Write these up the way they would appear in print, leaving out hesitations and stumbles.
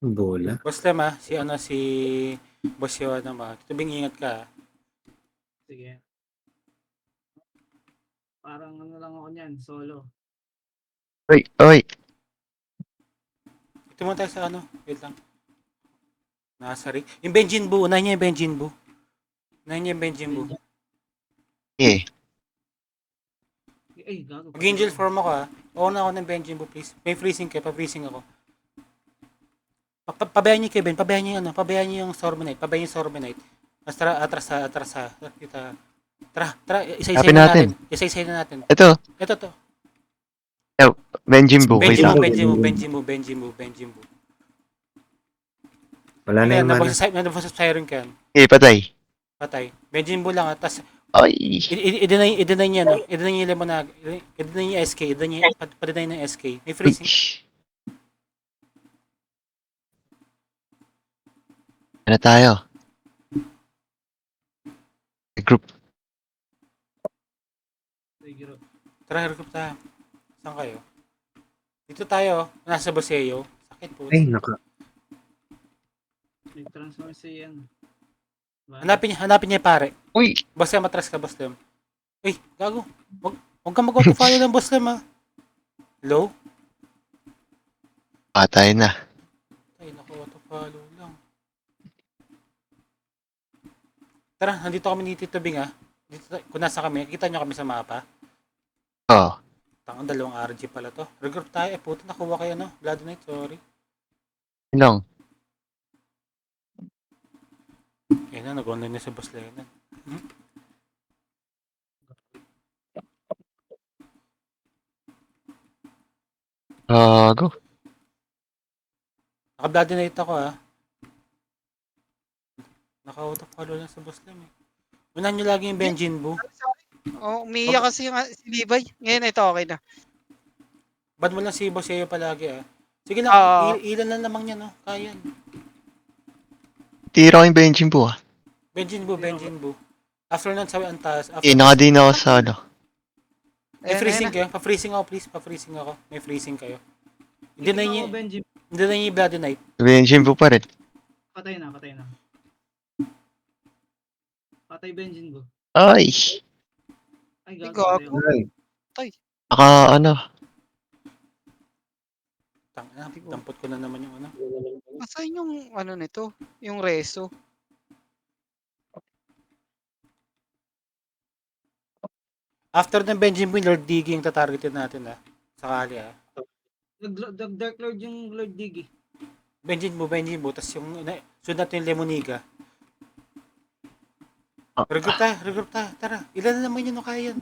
Bola. Boss Lem si Boss Yo Tubing ingat ka. Sige. Parang ano lang ako niyan, solo. Oy. Ito mo tayo sa wait lang. Nasari. Yung Benjin Bu, unahin niya yung Benjin Bu. Eh. Ay, gago. Mag-angel form ako Oo na ako ng Benjin Bu, please. May freezing kayo, pa-freezing ako. Pabayaan niyo Kevin, pabayaan niyo yung Sorbonite, Mas atras sa. Tara, isa-isahin na natin. Isa-isahin na natin. Ito. To. Benjin Bu. Wait lang. Benjin Bu. Wala na yung mana. Nabasa sa siren ka yan. Eh, patay. Benjin Bu lang tas Ay. i-deny niya i-deny niya Lemonag, i-deny niya SK, pa-deny ng SK. May freezing. Ano tayo? Group. Tara, regroup tayo. Saan kayo? Dito tayo, nasa Boseo. Sakit po. Ay, naka. Nag-transform siya yan. Hanapin niya pare. Uy. Boss Lem, atras ka, Boss Lem. Uy, gago. Huwag kang mag-auto-follow ng Boss Lem, Hello? Patay na. Ay, naku, auto-follow lang. Tara, nandito kami ni Tito Bing, Dito, kung nasa kami, kita nyo kami sa mapa. Oh. Tangang dalawang RG pala to. Regroup tayo. Puto, nakuha kayo, Blood Knight, sorry. Ilong. Nag-online na si Boss Lennon. Gago. Naka-Blood Knight ako, Naka-auto-follow lang sa Boss Lennon, Unahan nyo lagi yung Benjin Bu. Umiiyak kasi si Levi. Ngayon, ito okay na. Ba't mo lang si Boss Eyo palagi, Sige lang, ilan lang namang yan, Kaya yan. Tira ko yung Benjin Bu, Benjin Bu. After nun, sabi ang taas. nakadin ako sa May freezing kayo? Pa-freezing ako, please. Pa-freezing ako. May freezing kayo. Hindi na yung Blood Knight. Benjin Bu pa rin. Patay na. Patay Benjin Bu. Ay. Ay, gago. Dampot ko na naman yung Masayin yung nito? Yung reso. After ng Benjin Bu, Lord Diggy yung tatargetin natin, Sakali, Dark Lord yung Lord Diggy. Benjin Bu. Tapos yung, sunod natin yung Lemoniga. Regroup tayo. Tara. Ilan na naman yun, kaya yan.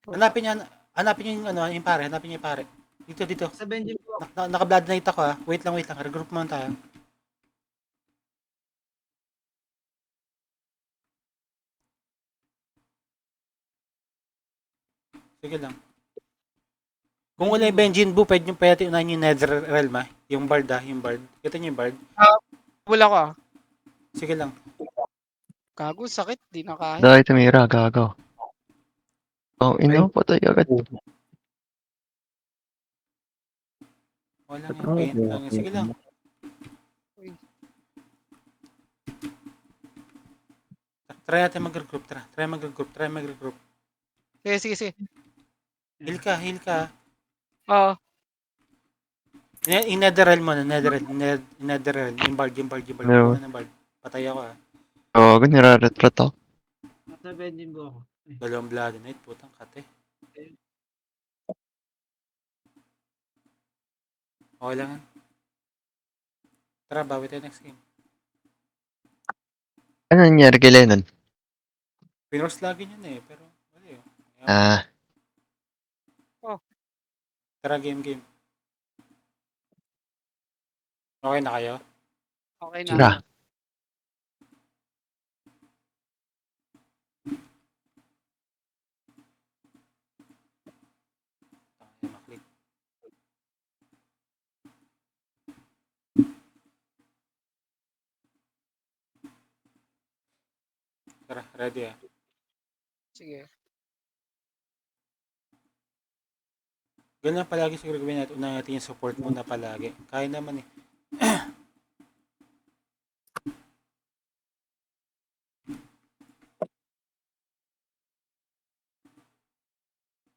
Hanapin niyo yung pare. Dito. Sa Benjin Bu. Naka-Blood Knight ako, Wait lang. Regroup muna tayo. Sige lang. Kung wala yung Benjin Bu, pwede unahin yung Netherrealm, Yung Bard, yung Bard. Kita niyo yung Bard? Wala ka. Sige lang. Gago, sakit. Di na kaya. Dahil tumira, gago. Patay agad. Wala nga, pain lang. Sige lang. Try natin mag-regroup. Try mag-regroup. Sige. Heal ka. Oo. Yung Netherrealm mo, Netherrealm. Yung Bard. No. Patay ako, Gago, niraretrat ako. Sa Benjin Bu ako. Dalawang Blood Knight, putang kate. Okay lang. Tara, bawi tayo next game. Ano nangyari kay Lennon? Pinorse lagi yun pero wala yun. Tara, game. Okay na kayo? Okay na. Tira. Maklik. Tara, ready Sige. Ganun palagi siguro gawin natin. Unahin natin yung support muna palagi. Kaya naman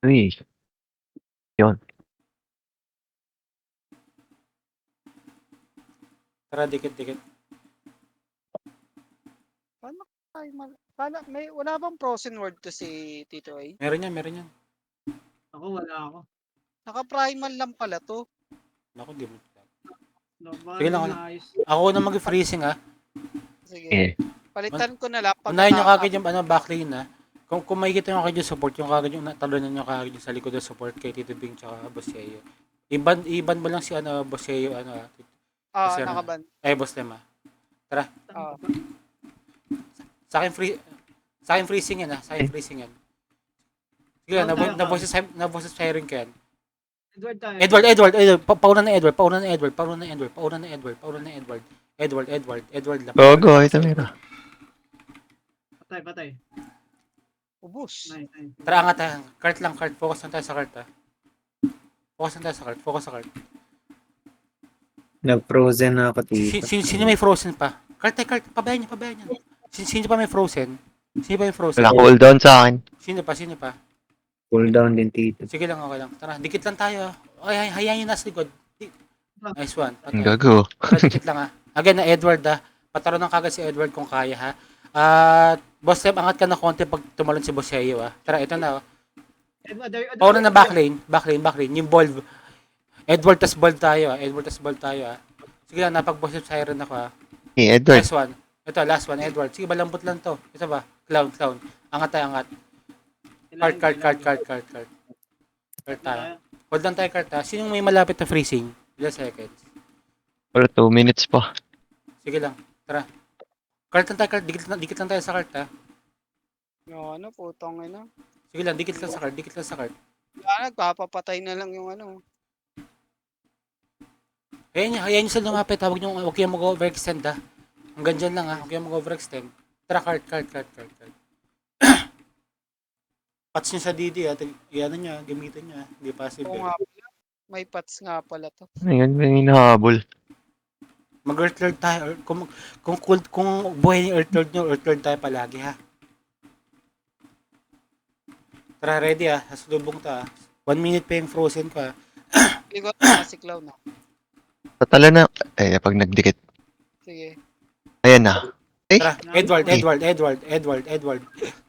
Uy, Tara, dikit. Ay, wala bang frozen word to si Tito A? Meron yan. Ako, wala ako. Naka-primal lang pala to. Naku, di mo. No, baka Sige lang, hindi maayos. Ako na mag-freezing ah. Sige. eh. Palitan ko na lang pag Unahin nyo kagad yung backlane ah. Kung makikita nyo kagad yung support, yung kagad yung talunan nyo kagad yung sa likod ng support kay Tito Bing tsaka Boseo. Iban mo lang si Boseo kasi nakaban. Boss Lem ah. Ah. Sa akin freezing yan ah. Sa akin freezing yan. Sige lang, na-boses firing ka yan. Edward tayo. Edward, pauna na Edward lang. Gogo, ito meron. Patay. Ubus. Nice. Tara, angat ha. Cart. Focus lang tayo sa cart ha. Focus sa cart. Nag-frozen na ako dito. Sino may frozen pa? Cart. Pabayan niya. Sino pa may frozen? Wala cooldown sa akin. Sino pa? Cooldown din dito. Sige lang, okay lang. Tara, dikit lang tayo. Ay, hayaan nyo nasa likod. Nice one. Ang gago. Tara, dikit lang ha. Again, na Edward ha. Pataro ng kagad si Edward kung kaya ha. Boss Lem, angat ka na konti pag tumalon si Boseo ha. Tara, ito na. Pauna na backline. Yung ball. Edward tas ball tayo ha. Sige lang, napag-boss siren ako ha. Hey, Edward. Last one. Ito, last one, Edward. Sige, malambot lang to. Ito ba? Clown. Angat. Card tayo. Hold lang tayo card ha. Sinong may malapit na freezing? Ilang seconds? Wala 2 minutes pa. Sige lang. Tara. Card. Dikit lang tayo sa card ha. Yung putong ina. Sige lang, dikit lang sa card. Nagpapapatay na lang yung Hayaan nyo sa lumapit ha. Huwag kayong mag-overextend ha. Hanggang dyan lang ha. Huwag kayong mag-overextend. Tara, card. Pats nyo sa DD ha. Gamitin nyo ha. Hindi possible. Oo nga pala. May pats nga pala to. Ngayon, may hinahabol. Mag-Earth Lord tayo. Kung buhay yung Earth Lord nyo, Earth Lord tayo palagi ha. Tara, ready ha. Sasulubong ta ha. 1 minute pa yung frozen ko ha. Ligot na si Clown na. Tatala na. Pag nagdikit. Sige. Ayan na. Tara, Edward.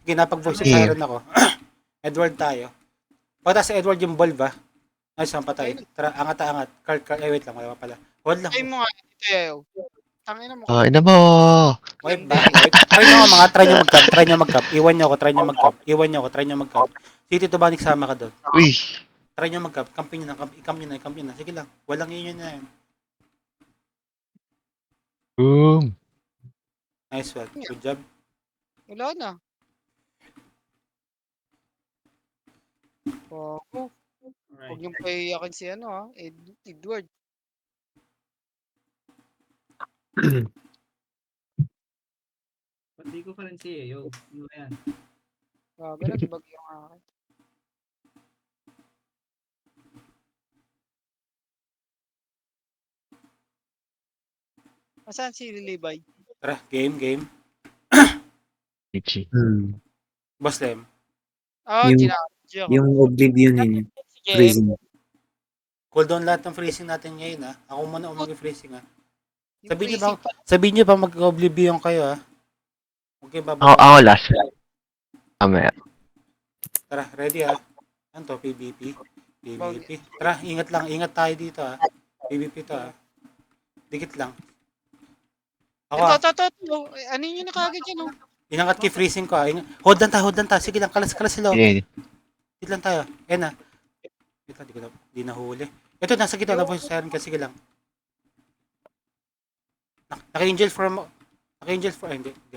Ginapag-voice siren ako. Edward tayo. Pagkata sa Edward yung bulb ha. Ay, saan patay. Tara, angat. Card. Wait lang. Wala pa pala. Hold lang. Ay mo nga, Tito Yayo. Tangina mo. Ina mo. Wait ba? Try nyo mga, try nyo mag-cap. Iwan nyo ako, try nyo mag-cap. Si Tito Banik sama ka doon. Uy. Try nyo mag-cap. Kampi nyo na. Sige lang. Walang yun na yan. Boom. Nice one. Good job. Wala na. Huwag Alright. niyong paiyakin si Edward. Ba't di ko pa rin siya, yo. Ano ba yan? Grabe, nagbag yung akin. Asan si Levi? Tara, game. Itchy. Boss Lem. Yung Oblivion yun. Freezing. Cooldown lahat ng freezing natin ngayon ha. Ako muna mag-freezing ha. Sabihin nyo pa mag-oblivion kayo ha. Okay, Ako last. Mamaya. Tara, ready ha. Ano to? PvP. Tara, ingat tayo dito ha. PvP to ha. Dikit lang. Ako ha. Ito. Ano yun na kagad yan Inangat kay freezing ko ha. Hold lang tayo. Sige lang, kalas sila. Sige. Dito lang tayo. Ayan na. Di nahuli. Ito, nasa gitna na voice siren ka. Sige lang. Naka-angel for... Hindi ako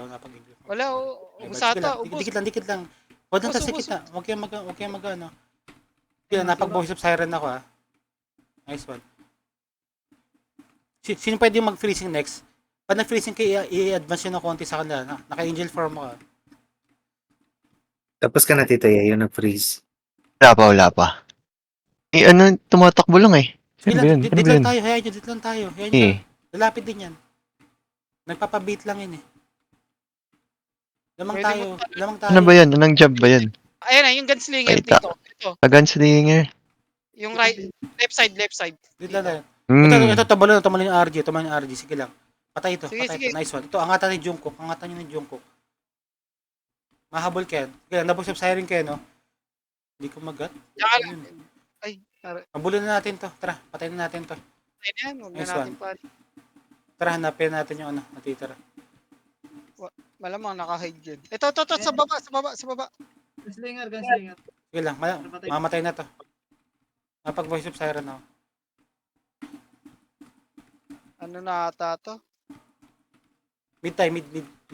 napag-angel for. Wala, ubusata. Dikit lang. Hold lang tayo sa gitna. Huwag kayong mag-ano. Sige lang, napag-voice of siren ako ha. Nice one. Sino pwede yung mag-freezing next? Pag nag-freezing kayo, i-advance yun ng konti sa kanila. Naka-angel form ako. Tapos ka na, Tito Yayo, nag-freeze. Wala pa. Tumatakbo lang eh. Sige Ano ba lang, yun? dito lang tayo. Hayaan nyo, dito lang tayo. Hayaan nyo. Eh. Lalapit din yan. Nagpapabait lang yun eh. Lamang Pwede tayo. mo Lamang tayo. Ano ba yan? Anong job ba yan? Ayan na, yung gunslinger Baita. dito. Gunslinger. Yung right, left side. Dito lang. Hmm. Ito, tumalon yung RG. Tumalon yung RG. Sige lang. Patay ito. Sige, Patay sige. ito. Nice one. Ito, angatan ni Jungkook. Angatan nyo ni Jungkook. Mahabol Ken. Sige lang, nabusap siren Ken, no? Hindi ko magat. Tsaka Ayun. ay, tara. Mabulin na natin to. Tara, patayin na natin to. Ayun na yan, huwag na Nice natin pa. Tara, hanapin natin yung ano, natitira. Malamang naka-hide yun. Ito, sa baba. Gunslinger. Sige lang, mamatay na to. Napag voice of siren ako. Ano na ata to? Mid tayo, mid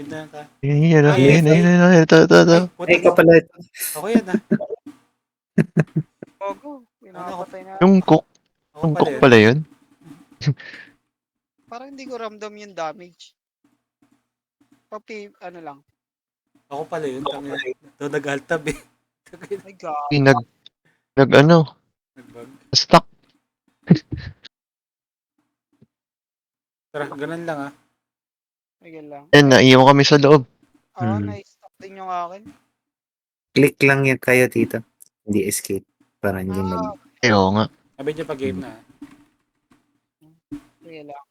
na tayo. Ayun. Ito. Ay, puta Ay, ka pala ito. Ako yan ah. Gogo, pinapatay na. Yung cook. Ako Yung pala cook yun. pala yun. Parang hindi ko ramdam yung damage. Papi, ano lang. Ako pala yun. Ito nag-altab eh. My God. Nagbag. Stuck. Tara, ganun lang ah. Ayun lang. Yan, naiwan kami sa loob. Na-stop din yung akin. Click lang yan kayo, tito. Hindi escape. Para hindi mag... Oo nga. Sabi niyo pa game na ah. Ayun lang.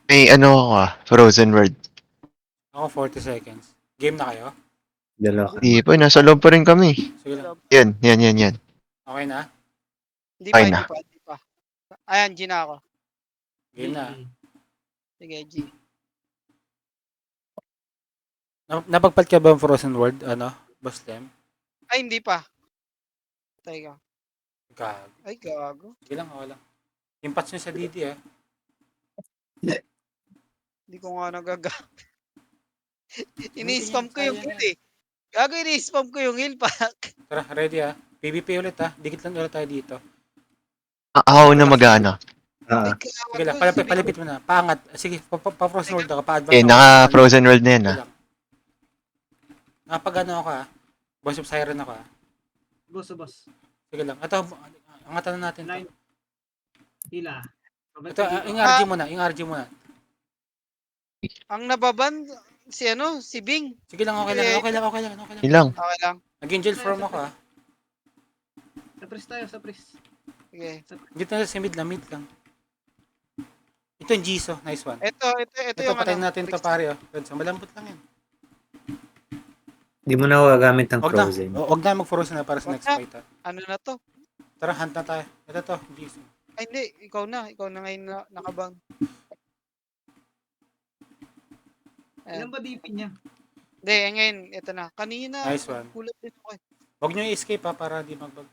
May ano ako Frozen World. Ako 40 seconds. Game na kayo? Dalawa. Hindi pa, nasa loob pa rin kami. Sige lang. Yan. Okay na? Hindi Ay, pa, na. hindi pa. Ayan, G na ako. Game na. Sige, G. Napagpal ka ba ang Frozen World? Ano? Boss Tem? Ay, hindi pa. Teka. Gago. Ay, gago. Sige lang, ako lang. Impats nyo sa DD ah. Hindi ko nga nagagamit. Ini-spam ko yung heal eh. Gago, ini-spam ko yung heal pack. Tara, ready ah. PvP ulit ah. Dikit lang ulit tayo dito. Ako na mag-ano. Ah, Sige lang, palipit mo na. Paangat. Sige, pa-Frozen World ako. Pa-advance Eh, ako. naka-Frozen World na yan Sige lang. Nakapag-ano ako ah. Boss of Siren ako ah. Boss. Sige lang. Ito, angatan na natin to. Nine. Hila. Ito, yung RG muna. Yung RG muna. Ang nababan, si Bing. Sige lang, okay lang. Okay lang. Ilang. Okay lang. Nag-angel form ako ah. Sa press. Sige. Dito na sa mid lang. Ito yung Jisoo. Nice one. Ito Ito, yung patayin ano. natin to pare oh. Renzo, malambot lang yan. di mo na gagamit ng Huwag na. frozen. Huwag na mag-frozen na para sa Huwag next na. fight ah. Ano na to? Tara, hunt na tayo. Ito to, Jisoo. Ay, hindi. Ikaw na ngayon nakabang. Ilan ba DP niya? Hindi, ngayon, ito na. Kanina, Nice one. kulat din ako eh. Huwag nyo i-escape ha, para di magbag.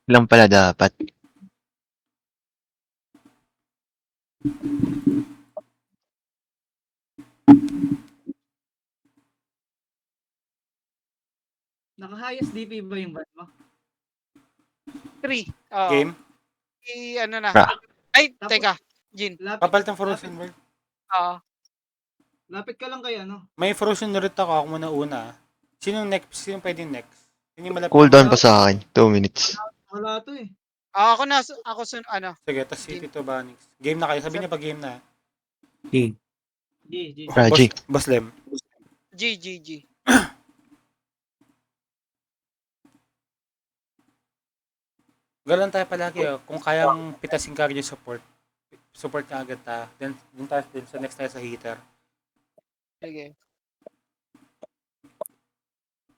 Ilang pala dapat. Naka-highest DP ba yung ban mo? 3. Oo. Game? Ano na. Bra. Ay, Tapos- teka. Jin. Papalit ng Frozen World. Oo. Lapit ka lang kay ano? May Frozen ulit ako muna una. Sino next? Sino pwedeng next? Sino yung malapit? Cooldown pa sa akin. 2 minutes. Wala to eh. Ako ano. Sige, tas si Tito Banix. Game na kayo. Sabi niya pa game na. G. G. Raji. Boss Lem. G. Galan tayo palagi oh. Kung kayang pitasin ka agad yung support ka agad ta. Then tayo din sa next tayo sa heater. Sige.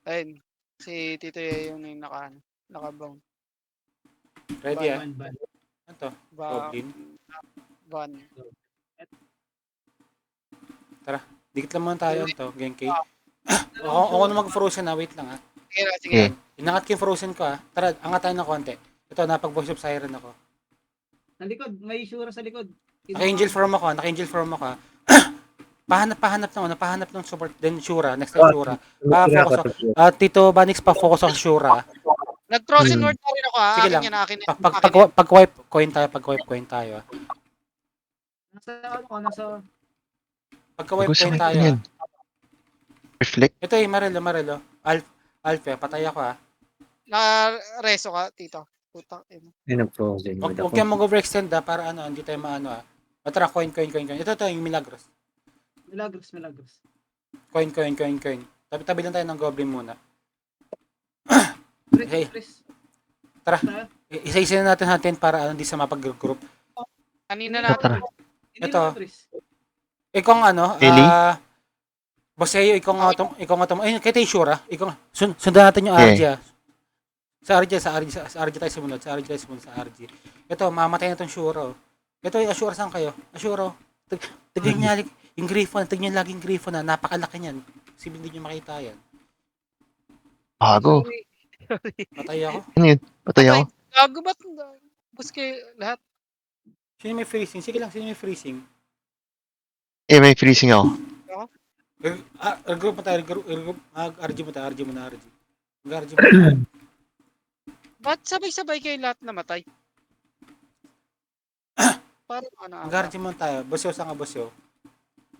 Ayun. Si Tito Yeo yung nakabang. Ready ah? Ban. Ano to? Ba, Goblin? Van. Dikit lang muna tayo to. Genki. Ako na mag-frozen na. Wait lang ah. Sige. Inangat ko yung frozen ko ah. Tara, angat tayo ng konti. Ito, napag-voice of siren ako. Sa likod. May Shura sa likod. Naka-angel form ako ah. Pahanap ng support. Then Shura. Next time Shura. Focus ako. Tito Banix pa-focus ako sa Shura. Nag-frozen word na rin ako ha. Sige Akin lang. yan, akin yan. Pag-wipe coin tayo ah. Nasa Pagka-wipe Gusto coin ko tayo yan. ah. Reflect. Ito Marelo. Alpha, patay ako ah. Na-reso ka, Tito. Putak. Ay, nag-frozen. Huwag kang mag-overextend ah, para hindi tayo maano ah. O tara, coin. Ito yung Milagros. Milagros. Coin. Tabi-tabi lang tayo ng goblin muna. Chris, Okay. Chris. Tara. Tayo. Isa-isa na natin para hindi sa mapag-group. Kanina Hindi natin. Tara. Hindi Ito. lang, Chris. Ikaw ang ano, Really? Boseo, ikaw nga ito. Ayun, kaya tayo sure, ah. Ikaw, sundan natin yung RG, ah. Sa RG tayo sumunod. Sa RG. Ito, mamatay na itong sure, oh. Ito, assure, saan kayo? Assure, oh. Tignan niya, yung Griffon, tignan lagi yung Griffon, na napakalaki niyan. Kasi hindi niyo makita yan. Bago. Sorry. Patay ako. Ano yun? Patay ako. Gago ba't buske lahat? Sino may freezing? Sige lang, sino may freezing? May freezing ako. Regroup mo tayo, RG mo tayo. RG mo tayo. Ba't sabay-sabay kayo lahat namatay? Parang ano RG mo tayo. Bosyo, saan ka Bosyo?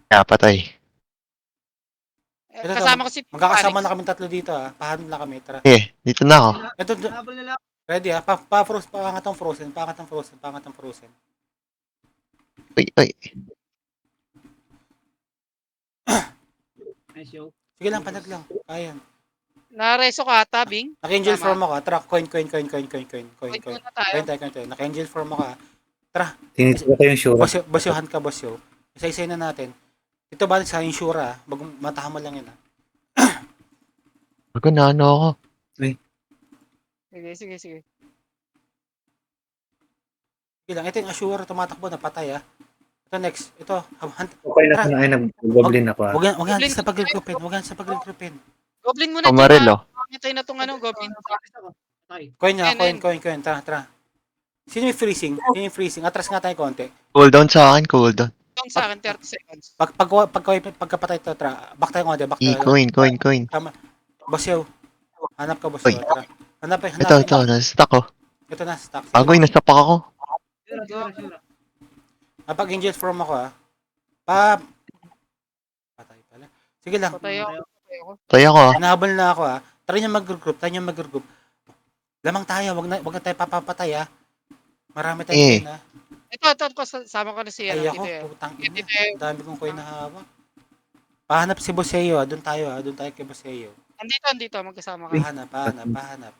Kaya patay. Ito, Kasama ko si Magkakasama Alex. na kami tatlo dito, ah. Pahanap na kami, tara. Dito na ako. Ito, Habol nila. ready, ah. Pangatang frozen. Ay. Nice show. Sige lang, panag lang. Kaya. Nareso ka ata, Bing? Naka-angel Tama. form ako, ah. Tara, coin. Wait muna tayo. Coin tayo. Naka-angel form ako, ah. Tinitira ko yung sure. Bosyohan ka, Bosyo. Isa-isa na natin. Ito ba sa insure, ah. Matahan mo lang yun, ah. Bago na ano ako. Sige. Sige lang. Ito yung assure, tumatakbo, napatay, ah. Ito next. Ito, hunt. Okay na kung ay nag-goblin ako. Huwag yan Goblin. sa pag-regroupin. Goblin muna Kamarel dyan, oh. Pamitay na tong ano, Goblin. Patay. Coin niya, Ayan. coin. Tara. Sino yung freezing? Atras nga tayo konti. Cooldown sa akin, cooldown. Itong sa akin, 30 seconds. Pagkapatay ito, tara. Back tayo konti, Coin. Bosyo. Hanap ka, Bosyo. Uy. Tara. Hanap. Ito, nasa-stack ko. Ito na, stock. Bagoy, nasa-pack ako. Sure. Kapag angel form ako, ah. Patay pala. Sige lang. Patay ako. Patay ako ah. Hinahabol na ako, ah. Try niyo mag-regroup. Lamang tayo, wag na tayo papapatay, ah. Marami tayong coin, ah. Ito, sama ko na si Ay ano, ako, Tito eh. putang ina. Tito eh. Ang dami kong coin na hawak. Pahanap si Boseo, ah. Doon tayo kay Boseo. Andito, magkasama ka. Pahanap.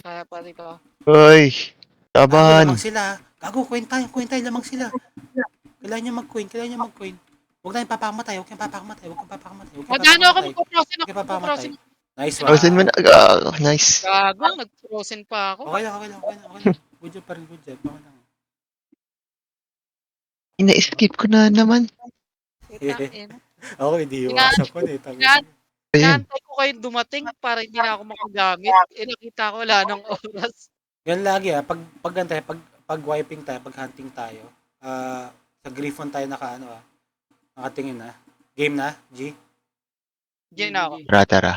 Kaya pa dito. Uy. Gago, Taban. lamang sila. Gago, coin tayo, lamang sila. Kailangan nyo mag-coin. Huwag tayong papamatay. Madano ako magpo-frozen Huwag kang papamatay. magpo-frozen. Nice one. Frozen mo na. Nice. Gago, nag-frozen pa ako. Okay lang. Good job pa rin. Okay lang. Ina-escape ko na naman. Ako, hindi iwasan ko na eh. Ayun. Inaantay ko kayo dumating para hindi na ako makagamit. Nakita ko wala nang oras. Yan lagi pag wiping tayo, pag hunting tayo, sa Griffon tayo nakatingin na. Game na, G? Diyan na ako. Tara.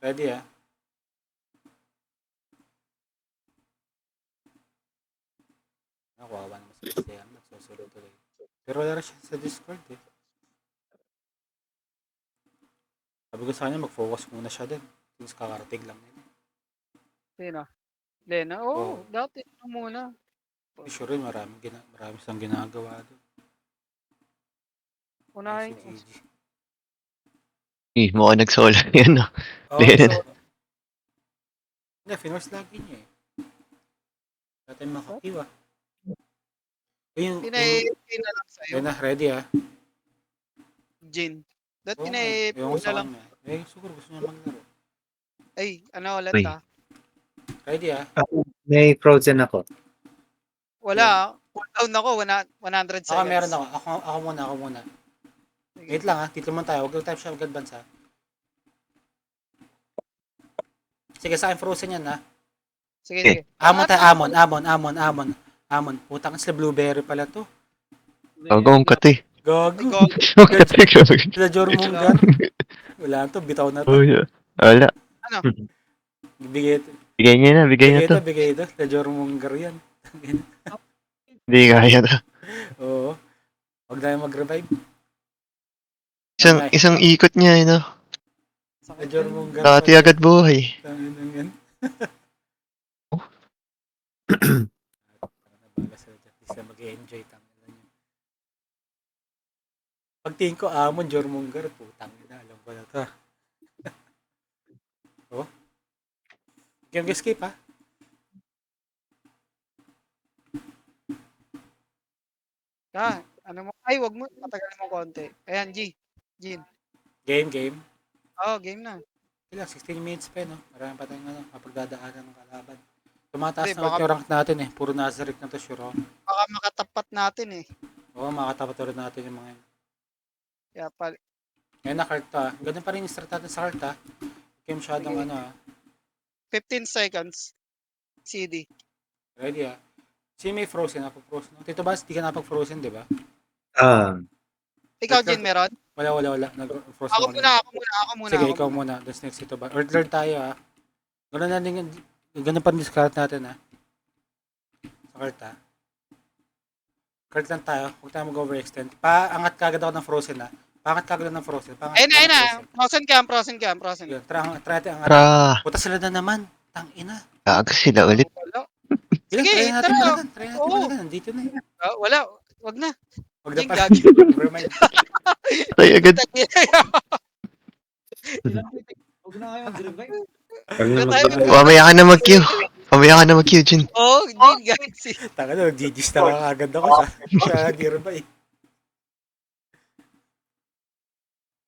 Ready, ah? Nakuwawa naman sa Bisaya. Nagsusunod tuloy. Pero wala rin siya sa Discord, eh. Sabi ko sa kanya, mag-focus muna siya din. Since kakarating lang yun. Sino? Lena? Oo, Oo. dati ano muna. Sure rin, marami siyang ginagawa doon. Unahin. Si Gigi. Mukhang nag-solo yan ah. Oo, Lena. Hindi, finorce lagi niya eh. Dati makakiwa. Yung Pinay na lang sa'yo. yun na, ready ah. Jin. Dati Oo, pinay yung sa na lang. kanya. Eh, siguro gusto niya maglaro. Ay, ano ulit Uy. Ready ah. May frozen ako. Wala. Cooldown ako, 100 seconds. Ako meron ako. Ako muna. Wait lang ah, titlo man tayo. Huwag lang tayo siya mag-advance ah. Sige, sa akin frozen yan ah. Sige. Amon tayo, amon. Putang sila blueberry pala to. Gagawin ka to eh. Gago. Sila Jormungar. Wala to, bitaw na to. Wala. Bigay ito. Bigay niya na to. Bigay ito. Sila Jormungar yan. Hindi kaya to. Oo. Huwag na mag-revive. Isang ikot niya eh no. Sila Jormungar. Dati agad buhay. Tangin yan. Enjoy tangina niyo. Pagtingin ko Amon Jormungar, putang ina, alam ko na to. Oh. Game escape ha. Ano mo? Ay, wag mo. Patagalin mo konti. Ayan, Jin. Game. Oo, game na. Ilang 16 minutes pa no. Marami pa tayong mapagdadaanan ng kalaban. Tumataas Hindi, na ulit yung rank natin eh. Puro Nazarick na to sure. Baka makatapat natin eh. Oo, makatapat ulit natin yung mga yun. Kaya pala. Ngayon na karta. Ganun pa rin yung start natin sa karta. Kaya masyadong Sige. 15 seconds. CD. Ready ah. Si may frozen, napag-frozen. Tito Bas, di ka napag-frozen, di ba? Ikaw, Jin, meron? Wala. Nag-frozen Ako muna. Sige, ikaw muna. Tapos next Tito Bas. Or third tayo ah. Ganun pa rin yung start natin ah. Sa karta. Card lang tayo. Huwag tayo mag-overextend. Paangat kagad ako ng frozen ah. Paangat kagad ng frozen. Ayun na. Frozen cam. Sige, try natin angat. Tara. Puta sila na naman. Tang ina. Gago sila ulit. Wala. Sige, Sige, try natin tara. balikan. Try natin Oo. balikan. Nandito na eh. Wala. Wag na. Huwag na Jin, pa. gagi. Never mind. Patay agad. Huwag na kayo mag-revive. Mamaya ka na mag-Q, Jin. Oh, Jin, gagi. Taka na, nag-GG's na mga agad ako sa nearby.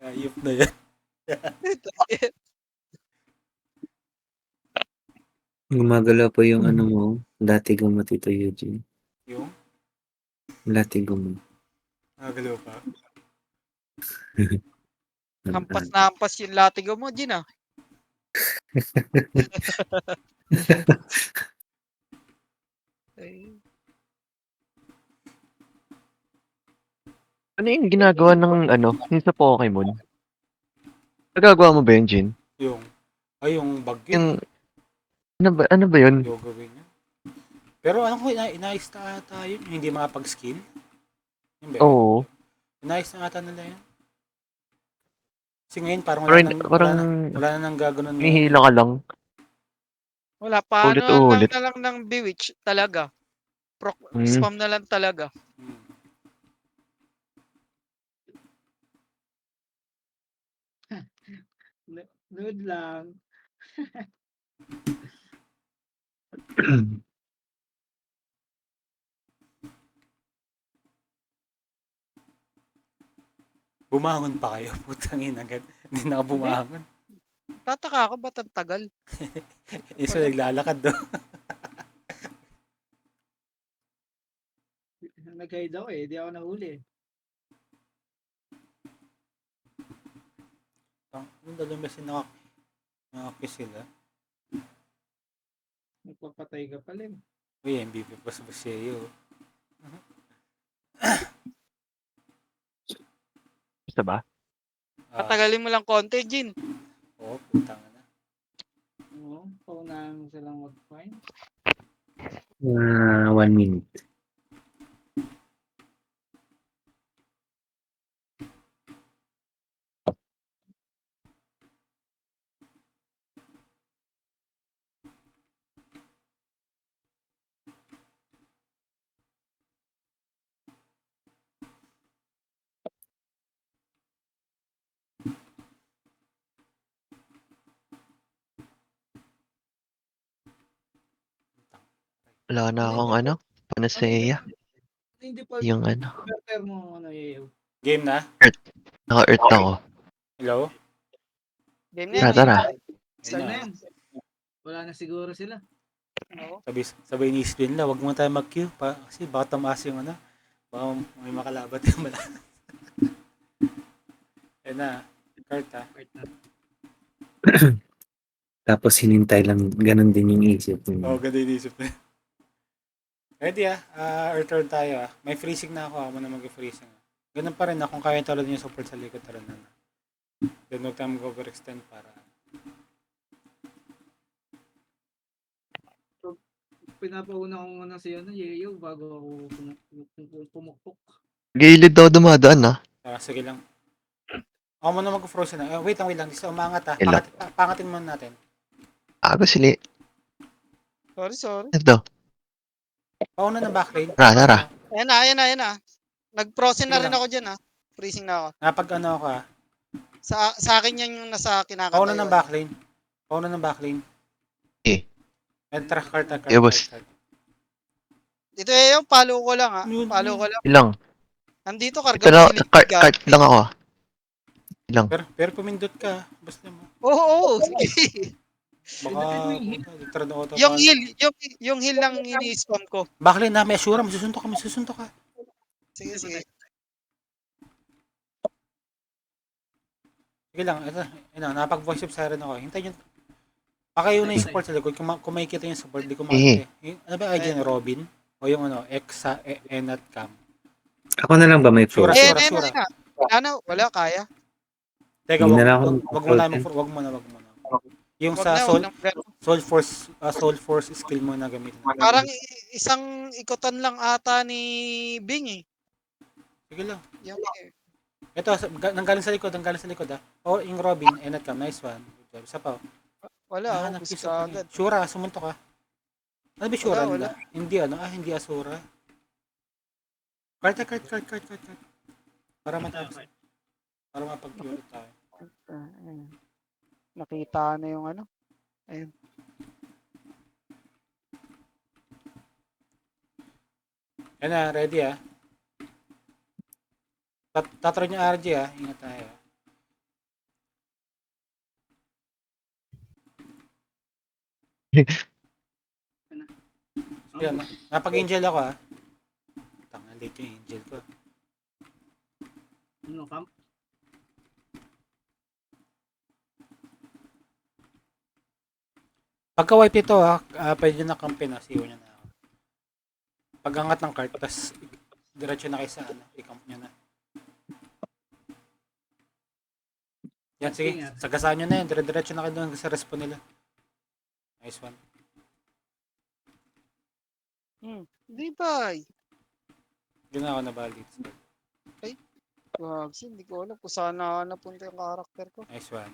Ayop na yan. Gumagalaw pa yung ano mo, latigo mo, Tito Eugene. Yung? Latigo mo. Nagalaw pa. Hampas na hampas yung latigo mo, Jin ah. Ay, Ano yung ginagawa ng yung sa Pokemon? Nagagawa mo ba yun, Jin? Yung bagyo. Yung, ano ba yun? Yung gawin niya. Pero alam ko, inayos na ata yun. Yung hindi makapag-skill. Yun ba yun? Oo. Inayos na ata nila yun. Kasi ngayon parang Parang wala na nang gaganon. hinihila ka lang. wala pa. Ulit-ulit. Na lang ng Bewitch talaga. Hmm. Spam na lang talaga. Hmm. Nood lang. Bumangon pa kayo. Putang ina agad. Hindi na ako bumangon. Tataka ako ba't ang tagal? Isa naglalakad do. Nag-hide ako eh. Di ako nahuli. Ang dalawang beses nakakiss sila. Nagpapatay ka pala eh. Uy, MVP pa sa Baseo. Basta ba? Patagalin mo lang konti, Jin. Oo, putang na. Oo. Paunahan mo silang mag-find. 1 minute. Wala na akong panacea. Hindi pa Yung converter mo yayo. Game na? naka-earth ako. Hello? Game na Tara. Start na yan. Wala na siguro sila. Oo. Sabay ni Spin na, wag mo tayo mag-queue kasi baka tamaas yung baka may makalabat yung malakas. Ayun na, karta. Tapos hinintay lang, ganun din yung isip Oo, mo. ganda yung isip na. Ready return tayo May freezing na ako mo na mag-freezing. Ganun pa rin kung kaya talaga yung support sa likod tara na. Then huwag tayo mag-overextend para Pinapauna ko muna si Yayo bago ako pumukpok. Gilid daw dumadaan sige lang. Ako muna mag-frozen na. Wait lang. Isa umangat Ilap. Pangatin muna natin. Ako sili. Sorry. Ito. Pauna ng backlane. Tara. Ayan na. Nag-frozen na Sige rin lang. ako dyan, Freezing na ako. Napag ano ako Sa akin yan yung nasa Pauna ng kinakatayuan. backlane. Pauna ng backlane. Eh. Enter card. Yeah, boss. Dito yung follow ko lang, Yun, Follow yun. ko lang. Ilang. Nandito, karga Ito mo na, silid ka. cart lang ako. Ilang. Pero pumindot ka. Basta mo. Oo, sige. Baka, Pindutin turn auto. Yung heal lang ini-spam ko. Backlane na, may assura. Masusuntok ka. Sige. Sige lang, ito, napag-voice of siren ako. Hintayin nyo. Pakayo na yung support sa likod. Kung makikita yung support, di ko makikita. Ano ba yung ID ni Robin? O yung Exa, Enat Cam? Ako na lang ba may Sure. frozen? Sura. Wala, kaya. Teka, Hindi na lang wag muna. Yung Wag sa na, Soul, wag na. Soul Force skill mo na gamitin. Parang isang ikutan lang ata ni Bing, Sige lang. Yung, Ito, nanggaling sa likod O, yung Robin, Enat Cam, nice one. Good job. Isa pa. wala, Nahanap ubus yung ka agad. Shura, sumuntok ka. Ano ba Shura Wala. nila? Hindi Asura. Cart. Para matapos. Para mapag-pure tayo. Nakita na yung Ayun. Yan na, ready Tatry niyo RG Ingat tayo. Yan, napag-angel ako Tanga, late yung angel ko. Ano, camp? Pagka wipe ito pwede na kampi na, siwa niya na ako. Pag-angat ng cart, tas diretso na kayo sa i-camp niya na. Yan, sige, sagasaan nyo na yan, diretso na kayo doon sa respawn nila. Nice one. Di ba? Yun na ako nabali. Wag, hindi ko alam kung saan na napunta yung karakter ko. Nice one.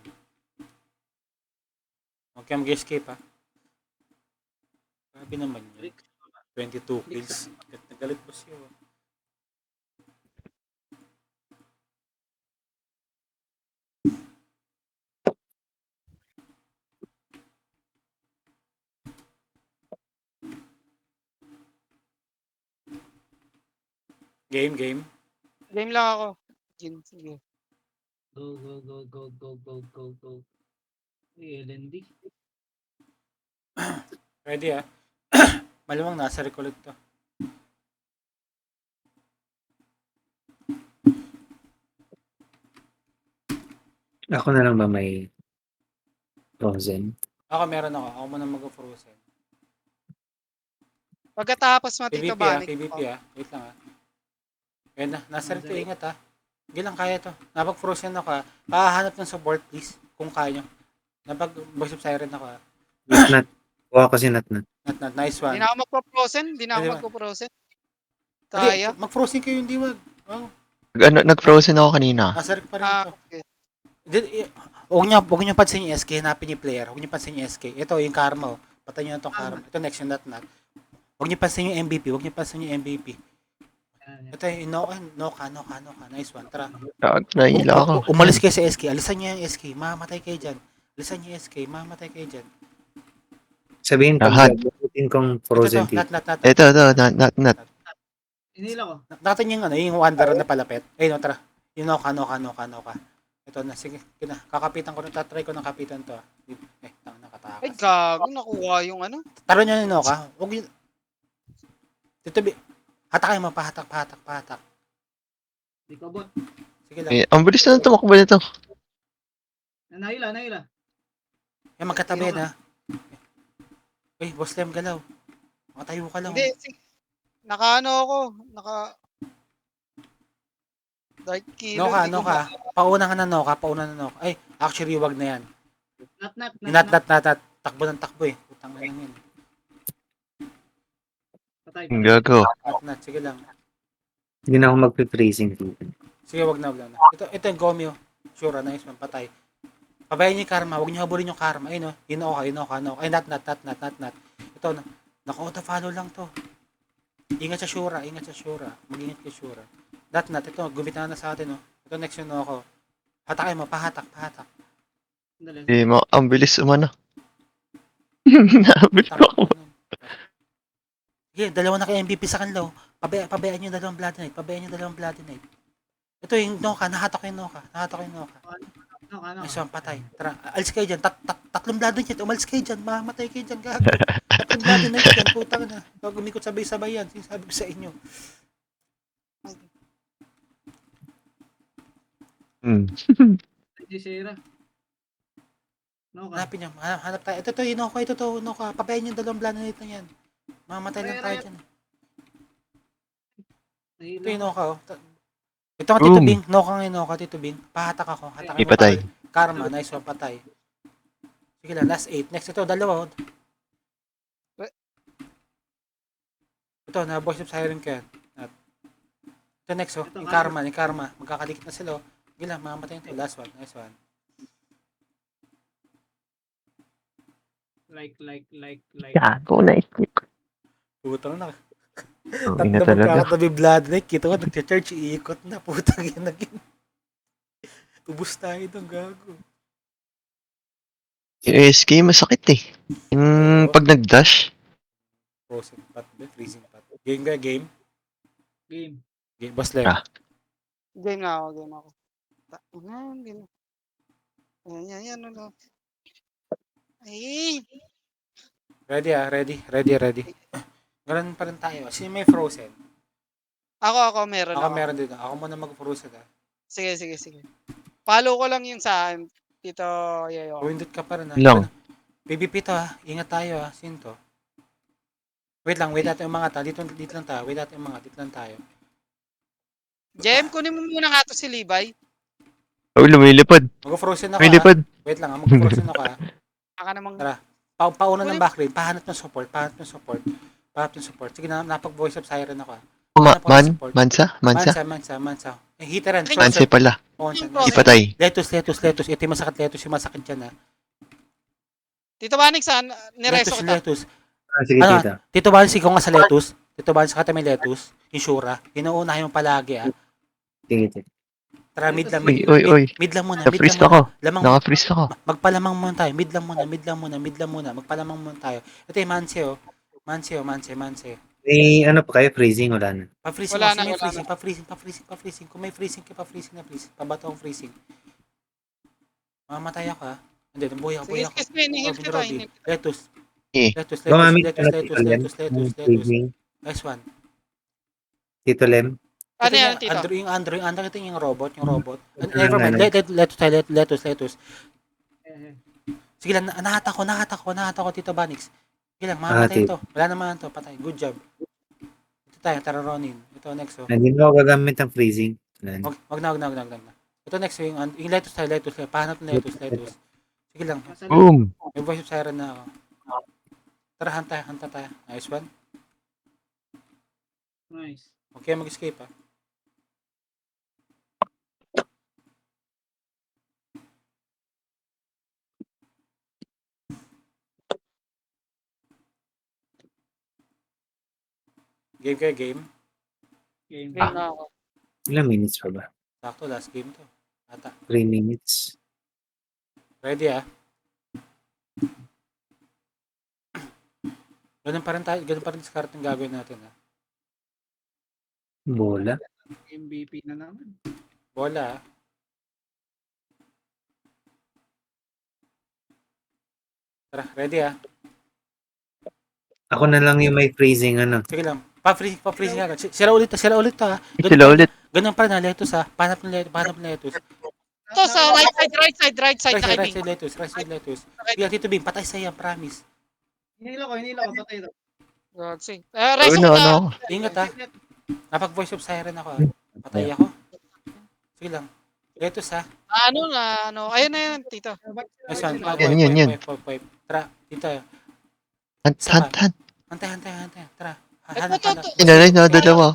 Huwag kang mag-escape Grabe naman yun. 22 kills. Nagalit po siya Game. Game lang ako. Jin, sige. Go. LND. Ready Malamang nasa recollet to. Ako na lang ba may frozen? Ako meron ako. Ako muna mag-frozen. Pagkatapos matito PVP Banik. PVP Wait lang Ayan na. Nasa rito. Ingat Hindi lang kaya to. Napag-frozen ako Pahanap ng support please. Kung kaya nyo. Napag-voice of siren ako Nat. Kuha ko si Nat. Not nice one. Di na ako magpo-frozen. Hindi ba? Kaya? Mag-frozen kayo hindi wag. Nag-frozen ako kanina. Nasa rin pa rin ito. Okay. Huwag nyo pansin yung SK. Hanapin yung player. Huwag nyo pansin yung SK. Ito yung karma Patay nyo na itong karma. Ito next yung not. Huwag nyo pansin yung MVP. Ito yung Noka. Nice one. Tara. Nahila ako. Umalis kayo sa SK. Alisan nyo yung SK. Mamatay kayo dyan. Mamatay kayo dyan. Sabihin ko, Lahat. gagawin kong frozen Ito, tea. not. Ito, not. Inila ko. Natin yung wanderer na palapit. Ayun, tara. Yung Noka. Ito na, sige. Kakapitan ko na. Tatry ko ng kapitan to. Nakatakas. Ay, gago. Nakuha yung Taro nyo yung Noka. Huwag yun. Dito, hatak mo. Pahatak. Di ko bot. Sige lang. Ang bilis na tumakbo nito. Naila. Yan, magkatabi na. Boss Lem, galaw. Makatayo ka lang. Hindi, sige. Ako. Dark Killer. Noka. Pauna ka na Noka. Ay, actually, wag na yan. Nat. Takbo ng takbo Putang na lang yun. Patay. Ang gago. Not. Sige lang. Hindi na ako magpe-freezing dito. Sige, wag na. Ito yung Gomyo. Sure, nice man. Patay. Pabayan niyo yung karma. Huwag niyo habulin yung karma. Ayun Inoka. Ay, not. Ito, naka-auto follow lang to. Ingat sa Shura, ingat sa Shura. Mag-ingat kay Shura. Nat, ito, gumita na sa atin, oh. Ito, next yun ako. Hatakin mo, pahatak. Dali. Ang bilis umano. Nabil ako. Sige, dalawa na kay MVP sa kanila, oh. Pabayaan nyo dalawang Blood Knight. Ito yung Noka, nahatak ko yung Noka. Ano? Nice one, patay. Tara, alis kayo dyan. Tatlong Blood Knight yan. Umalis kayo dyan. Mamatay kayo dyan, gago. Tatlong Blood Knight yan. Putang na. Huwag umikot sabay-sabay yan. Sinasabi ko sa inyo. Si Sarah. No ka. Hanapin nyo. Hanap tayo. Ito yung Noka. Noka. Pabayaan yung dalawang Blood Knight na yan. Mamatay lang tayo dyan. Ito yung Noka, oh. Ito nga, Tito Boom. Bing. Noka nga yung Noka, Tito Bing. Pahatak ako. Hatakin Di mo patay. pa. Karma. Nice one, patay. Sige lang, last 8. Next, ito, dalawa, oh. Ito, na Voice of Siren ka yan. Ito next, oh. Ito, Yung Karma. Magkakadikit na sila, oh. Sige lang, mamamatay ito. Last one. Nice one. Like. Gago na isip. Putang na. Ang ina Tatlo talaga. magkakatabi blood like. Kita ko, nag-church, iikot na. Putang yun naging. Ubus tayo itong gago. Yung SK masakit eh. Yung pag nag-dash. Frozen pot, freezing pot. Game ka, game? Game. Game, boss left. Ah. Game na ako. Game. Yan. Ano. Ay! Ready. Ganun pa rin tayo. Sino may frozen? Ako, meron Ako ako. meron din. Ako muna mag-frozen, ah. Sige. Follow ko lang yung sa Tito Yayo. Windot ka pa rin, ah. Lang. PvP to, ah. Ingat tayo, ah. Sino to? Wait natin yung mga ta. Dito lang tayo. Dito lang tayo. Jem, kunin mo muna nga to si Levi. Oh, lumilipad. Mag-frozen ako, ah. Lumilipad. Wait lang, ah. Mag-frozen ako, ah. Baka namang... Tara. Pauna ng backlane. Pahanap ng support. Sige na, napag-voice of siren ako, ah. Mansa? Mansa. Eh, hiteran. Mansa pala. Ipatay. Letus. Ito yung masakit yung masakit dyan, ah. Tito Banix, nireso kita. Letus. Sige, Ano? tita. Tito Bansi ko nga sa Letus. Kata may Letus. Yung Shura. Inuunahin mo palagi, ah. Sige. Tara, mid lang. Uy. Mid lang muna. Na-freeze ako. Lamang, Naka-freeze ako. magpalamang muna tayo. Mid lang muna. Magpalamang muna tayo. Ito yung Manse, oh. Manse. May ano pa kayo? Freezing? Wala na. Pa-freezing Wala kasi na, may wala freezing. Kung may freezing ka, pa-freezing na please. Pabato ang freezing. Mamatay ako, ha. Hindi, buhay ako. Sige, inihil kita. Letus. Eh. Gumamit ka na Letus. Freezing. Nice one. Tito Lem. Ano yan, Tito? Andrew, ito yung robot. Never mind. Letus. Sige lang, nahatak ko, Tito Banix. Sige lang, mamamatay ito. Wala naman ito, patay. Good job. Ito tayo, tara Ronin. Ito next, oh. Hindi mo ako gagamit ng freezing. Wala na. Wag na. Ito next, yung Letus tayo. Pahanap ng Letus. Sige lang, Boom. may voice of siren na ako. Tara, hanta tayo. Nice one. Nice. Okay, mag-escape, ah. Game kayo, game. Game. Game na ako. Ilang minutes pa ba? Sakto, last game to. Ata. 3 minutes. Ready, ah. Ganun pa rin discard ng gagawin natin, ah. Bola. MVP na naman. Bola, ah. Tara, ready, ah. Ako na lang yung may freezing ano. Sige lang. Pa-freezing agad. Sila ulit to, ah. Sila ulit. Ganun pa rin, ah. Letus, ah. Pahanap ng Letus. Ito sa right side na Right kay side Letus. Sige, Tito Bing, patay sa'yo, promise. Hinila ko. Patay ito. Roxy. Reso No. kita. Ingat, ah. Napag-voice of siren ako, ah. Patay ako. Sige lang. Letus, ah. Ano. Ayun na yan, Tito. Nice one. Yan. Tara, dito. Hunt. Hantay. Tara. Ito. Inanay na dalawa.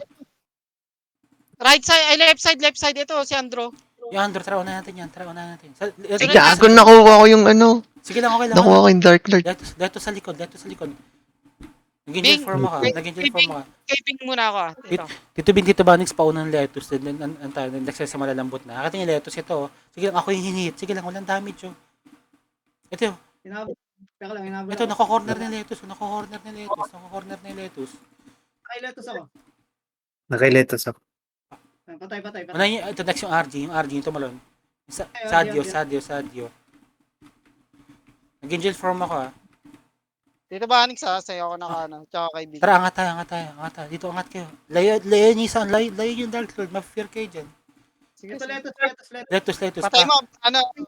Right side, left side. Ito, si Andro. Yung Andrew, tara, unahin natin. Eh, gago, nakuha ko yung ano. Sige lang, okay lang. Nakuha ko yung Dark Lord. Letus sa likod. Nag-angel Bing, form ako. Bing, Nag-angel form ako. Kay Bing muna ako. Ito. Tito Bin, Tito Banix, pauna ng lettuce. Then, ang tayo, nagsa sa malalambot na. Akit yung lettuce ito. Sige lang, ako yung hinihit. Sige lang, walang damage. Ito, Hinabol. Teka lang, hinabol ito, ako. nako-corner na yung lettuce. Nako-corner na yung lettuce. Nako-corner na yung lettuce. Nakailetos ako. Nakailetos ako. Patay. Ito, next yung RG. Yung RG, yung tumalon. Ay, RG. Sadio. Nag-angel form ako Dito ba, Anix, sa'yo ako nakano. Tsaka kay Bing. Tara, angat tayo. Dito, angat kayo. Layo niyo isa. Layo yung Dark Lord. Ma-fear kayo dyan. Sige, Ito, sige. letos. Lettuce. Patay mo,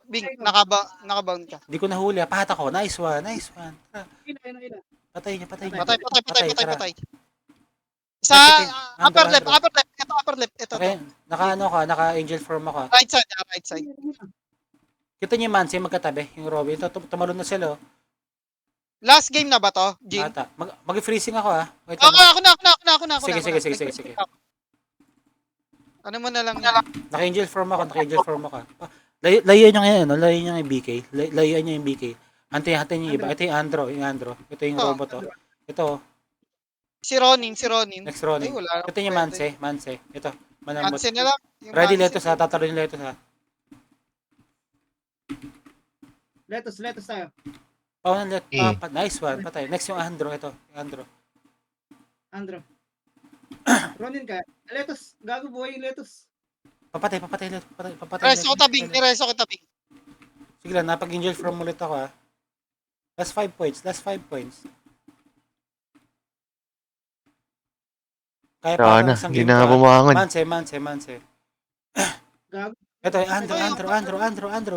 Bing, nakabound ka. Di ko nahuli. Pahat ako. Nice one. Tara. Ilan. Patay niya. Patay. Sa Andro. upper left. Ito, upper left. Ito. Okay, naka-angel form ako. Right side. Kita niyo man, siya magkatabi, yung Robin. Ito, tumalon na sila. Last game na ba to, Jin? Ata. Mag-freezing ako Wait, Ako na. Sige. Ano mo na lang. Naka-angel form ako. Layuan niyo ngayon, no? Layuan niyo yung BK. Layuan niyo yung BK. Antayin niyo yung iba. Ito yung Andro. Ito yung robot, Ito, Si Ronin. next Ronin. Ay, wala. Ito yung Manse. Ito, manamot. Mansin na lang. Yung Ready Mansin. letos tatalo yung letos Letos tayo. Nice one, patay. Next yung Andro, ito. Andro. Andro. Ronin ka. Letos. Gago buhay yung letos. Papatay. Reso ko tabing. Sige lang, napag-angel from ulit ako Last 5 points. Kaya pa Sana, isang hindi game na to, bumangon. Manse. Gago. Ito, Andro.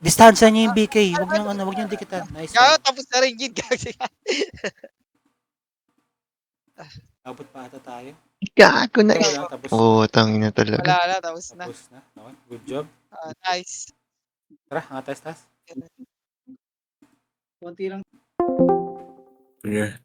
Distansya niyo yung BK. Huwag niyo dikitan. Nice Kaya one. tapos na rin, Jin. Abot pa ata tayo. Gago na. Ito lang, tapos Tangina talaga. Wala, tapos na. tapos na. Okay, good job. Nice. Tara, angat tayo. Konti lang. Yeah.